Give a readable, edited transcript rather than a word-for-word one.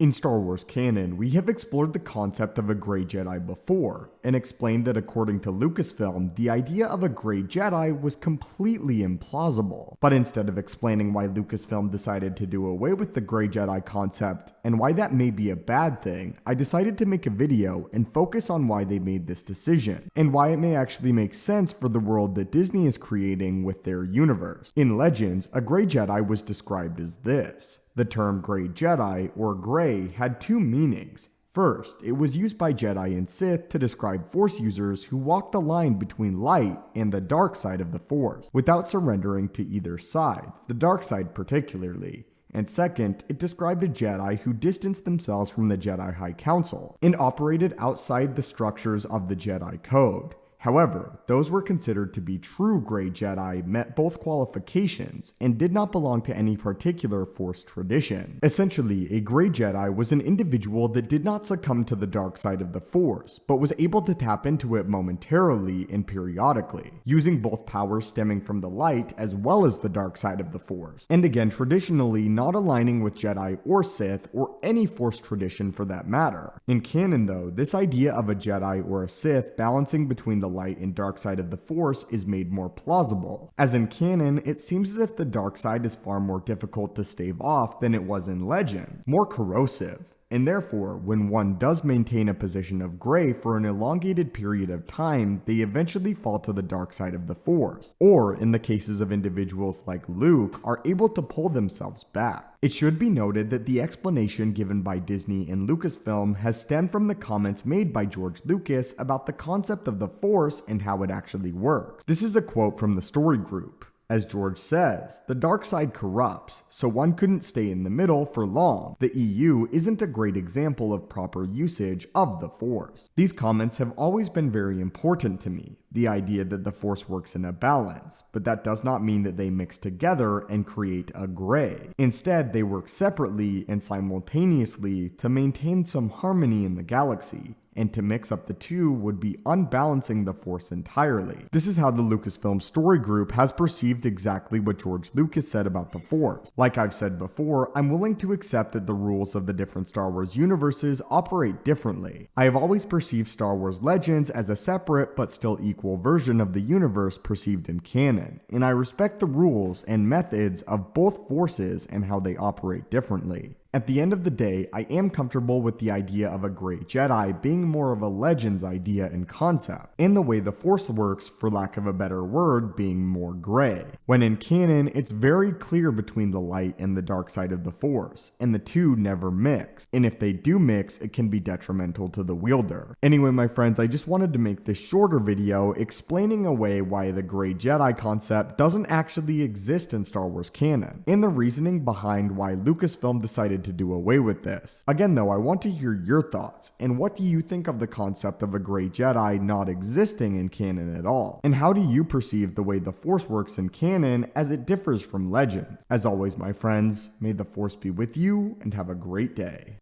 In Star Wars canon, we have explored the concept of a Grey Jedi before, and explained that according to Lucasfilm, the idea of a Grey Jedi was completely implausible. But instead of explaining why Lucasfilm decided to do away with the Grey Jedi concept, and why that may be a bad thing, I decided to make a video and focus on why they made this decision, and why it may actually make sense for the world that Disney is creating with their universe. In Legends, a Grey Jedi was described as this. The term Grey Jedi, or Grey, had two meanings. First, it was used by Jedi and Sith to describe Force users who walked the line between light and the dark side of the Force, without surrendering to either side, the dark side particularly. And second, it described a Jedi who distanced themselves from the Jedi High Council, and operated outside the structures of the Jedi Code. However, those were considered to be true Grey Jedi met both qualifications and did not belong to any particular Force tradition. Essentially, a Grey Jedi was an individual that did not succumb to the dark side of the Force, but was able to tap into it momentarily and periodically, using both powers stemming from the light as well as the dark side of the Force, and again traditionally not aligning with Jedi or Sith or any Force tradition for that matter. In canon though, this idea of a Jedi or a Sith balancing between the light and dark side of the Force is made more plausible, as in canon it seems as if the dark side is far more difficult to stave off than it was in Legends, more corrosive. And therefore, when one does maintain a position of Grey for an elongated period of time, they eventually fall to the dark side of the Force, or in the cases of individuals like Luke, are able to pull themselves back. It should be noted that the explanation given by Disney and Lucasfilm has stemmed from the comments made by George Lucas about the concept of the Force and how it actually works. This is a quote from the story group. As George says, the dark side corrupts, so one couldn't stay in the middle for long. The EU isn't a great example of proper usage of the Force. These comments have always been very important to me, the idea that the Force works in a balance, but that does not mean that they mix together and create a Grey. Instead, they work separately and simultaneously to maintain some harmony in the galaxy. And to mix up the two would be unbalancing the Force entirely. This is how the Lucasfilm story group has perceived exactly what George Lucas said about the Force. Like I've said before, I'm willing to accept that the rules of the different Star Wars universes operate differently. I have always perceived Star Wars Legends as a separate but still equal version of the universe perceived in canon, and I respect the rules and methods of both forces and how they operate differently. At the end of the day, I am comfortable with the idea of a Grey Jedi being more of a Legends idea and concept, and the way the Force works, for lack of a better word, being more grey. When in canon, it's very clear between the light and the dark side of the Force, and the two never mix, and if they do mix, it can be detrimental to the wielder. Anyway, my friends, I just wanted to make this shorter video explaining away why the Grey Jedi concept doesn't actually exist in Star Wars canon, and the reasoning behind why Lucasfilm decided to do away with this. Again though, I want to hear your thoughts, and what do you think of the concept of a Grey Jedi not existing in canon at all? And how do you perceive the way the Force works in canon as it differs from Legends? As always, my friends, may the Force be with you, and have a great day.